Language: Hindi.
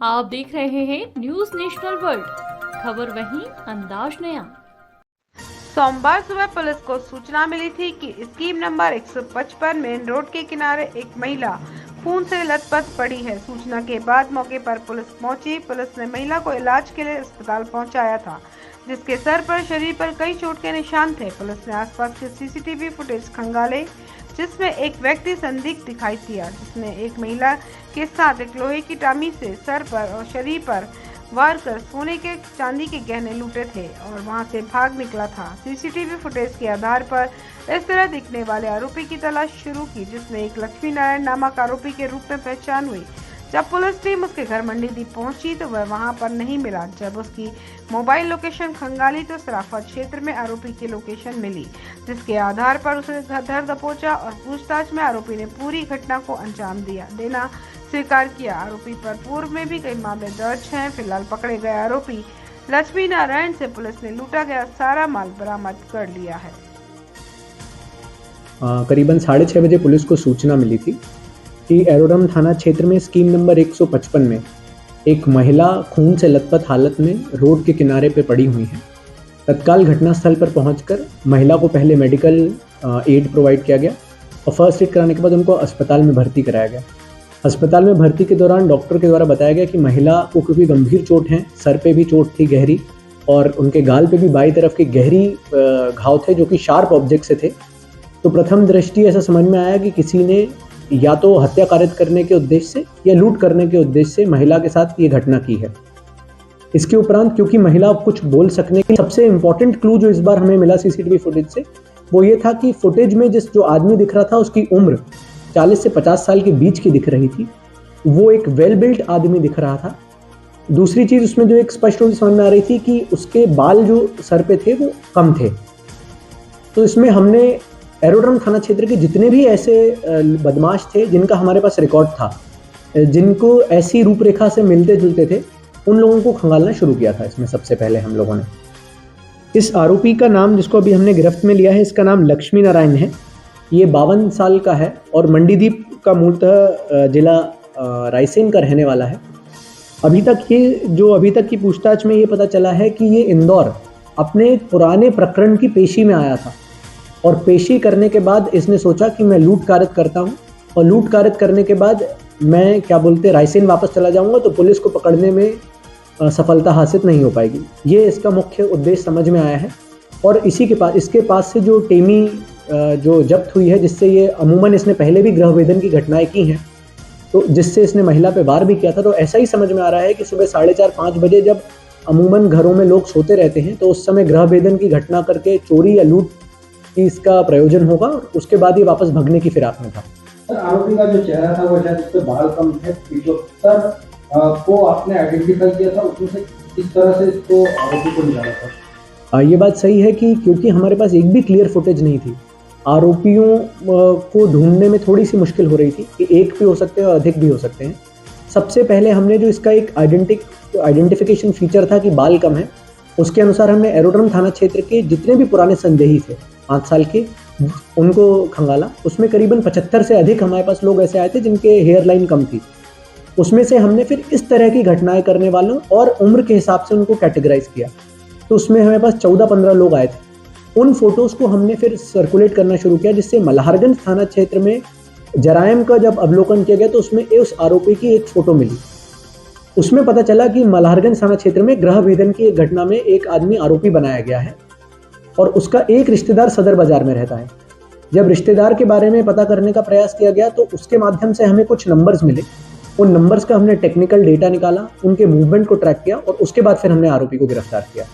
आप देख रहे हैं न्यूज नेशनल वर्ल्ड, खबर वहीं अंदाज नया। सोमवार सुबह पुलिस को सूचना मिली थी कि स्कीम नंबर 155 मेन रोड के किनारे एक महिला खून से लथपथ पड़ी है। सूचना के बाद मौके पर पुलिस पहुंची। पुलिस ने महिला को इलाज के लिए अस्पताल पहुंचाया था, जिसके सर पर, शरीर पर कई चोट के निशान थे। पुलिस ने आसपास के सीसीटीवी फुटेज खंगाले, जिसमें एक व्यक्ति संदिग्ध दिखाई दिया, जिसने एक महिला के साथ एक लोहे की टामी से सर पर और शरीर पर वार कर सोने के चांदी के गहने लूटे थे और वहां से भाग निकला था। सीसीटीवी फुटेज के आधार पर इस तरह दिखने वाले आरोपी की तलाश शुरू की, जिसमें एक लक्ष्मी नारायण नामक आरोपी के रूप में पहचान हुई। जब पुलिस टीम उसके घर मंडीदीप पहुंची तो वह वहां पर नहीं मिला। जब उसकी मोबाइल लोकेशन खंगाली तो सराफा क्षेत्र में आरोपी की लोकेशन मिली, जिसके आधार पर उसने घर दबोचा और पूछताछ में आरोपी ने पूरी घटना को अंजाम देना स्वीकार किया। आरोपी पर पूर्व में भी कई मामले दर्ज हैं। फिलहाल पकड़े गए आरोपी लक्ष्मी नारायण से पुलिस ने लूटा गया सारा माल बरामद कर लिया है। करीबन 6:30 बजे पुलिस को सूचना मिली थी कि एरोड्रम थाना क्षेत्र में स्कीम नंबर 155 में एक महिला खून से लथपथ हालत में रोड के किनारे पे पड़ी हुई है। तत्काल घटनास्थल पर पहुंचकर महिला को पहले मेडिकल एड प्रोवाइड किया गया और फर्स्ट एड कराने के बाद उनको अस्पताल में भर्ती कराया गया। अस्पताल में भर्ती के दौरान डॉक्टर के द्वारा बताया गया कि महिला को क्योंकि गंभीर चोट है, सर पे भी चोट थी गहरी और उनके गाल पे भी बाई तरफ के गहरी घाव थे जो कि शार्प ऑब्जेक्ट से थे। तो प्रथम दृष्टि ऐसा समझ में आया कि किसी ने या तो हत्या कारित करने के उद्देश्य से या लूट करने के उद्देश्य से महिला के साथ ये घटना की है। इसके उपरांत क्योंकि महिला कुछ बोल सकने की, सबसे इंपॉर्टेंट क्लू जो इस बार हमें मिला सीसीटीवी फुटेज से वो ये था कि फुटेज में जो आदमी दिख रहा था उसकी उम्र 40 से 50 साल के बीच की दिख रही थी। वो एक वेल बिल्ट आदमी दिख रहा था। दूसरी चीज उसमें जो एक स्पष्ट रूप से समझ में आ रही थी कि उसके बाल जो सर पे थे वो कम थे। तो इसमें हमने एरोड्रम थाना क्षेत्र के जितने भी ऐसे बदमाश थे जिनका हमारे पास रिकॉर्ड था, जिनको ऐसी रूपरेखा से मिलते जुलते थे, उन लोगों को खंगालना शुरू किया था। इसमें सबसे पहले हम लोगों ने इस आरोपी का नाम, जिसको अभी हमने गिरफ्त में लिया है, इसका नाम लक्ष्मी नारायण है। ये 52 साल का है और मंडीदीप का मूलतः जिला रायसेन का रहने वाला है। अभी तक की पूछताछ में ये पता चला है कि ये इंदौर अपने पुराने प्रकरण की पेशी में आया था और पेशी करने के बाद इसने सोचा कि मैं लूट कारित करता हूँ और लूट कारित करने के बाद मैं रायसेन वापस चला जाऊँगा तो पुलिस को पकड़ने में सफलता हासिल नहीं हो पाएगी। ये इसका मुख्य उद्देश्य समझ में आया है। और इसके पास से जो टेमी जो जब्त हुई है, जिससे ये अमूमन इसने पहले भी गृहभेदन की घटनाएं की हैं, तो जिससे इसने महिला पे वार भी किया था। तो ऐसा ही समझ में आ रहा है कि सुबह 4:30-5 बजे जब अमूमन घरों में लोग सोते रहते हैं तो उस समय गृहभेदन की घटना करके चोरी या लूट की इसका प्रयोजन होगा। उसके बाद ये वापस भगने की फिराक में था। सर, आरोपी का जो चेहरा था वो शायद उसके बाल कम थे, जो सर को आपने आइडेंटिफाई किया था उसमें से किस तरह से इसको आरोपी को निकाला था? ये बात सही है कि क्योंकि हमारे पास एक भी क्लियर फुटेज नहीं थी, आरोपियों को ढूंढने में थोड़ी सी मुश्किल हो रही थी कि एक भी हो सकते हैं और अधिक भी हो सकते हैं। सबसे पहले हमने जो इसका एक आइडेंटिफिकेशन फीचर था कि बाल कम है, उसके अनुसार हमने एरोड्रम थाना क्षेत्र के जितने भी पुराने संदेही थे 5 साल के, उनको खंगाला। उसमें करीबन 75 से अधिक हमारे पास लोग ऐसे आए थे जिनके हेयर लाइन कम थी। उसमें से हमने फिर इस तरह की घटनाएं करने वालों और उम्र के हिसाब से उनको कैटेगराइज किया। तो उसमें हमारे पास 14-15 लोग आए थे। उन फोटोज को हमने फिर सर्कुलेट करना शुरू किया, जिससे मल्हारगंज थाना क्षेत्र में जराइम का जब अवलोकन किया गया तो उसमें उस आरोपी की एक फोटो मिली। उसमें पता चला कि मल्हारगंज थाना क्षेत्र में गृहभेदन की एक घटना में एक आदमी आरोपी बनाया गया है और उसका एक रिश्तेदार सदर बाजार में रहता है। जब रिश्तेदार के बारे में पता करने का प्रयास किया गया तो उसके माध्यम से हमें कुछ नंबर्स मिले। उन नंबर्स का हमने टेक्निकल डेटा निकाला, उनके मूवमेंट को ट्रैक किया और उसके बाद फिर हमने आरोपी को गिरफ्तार किया।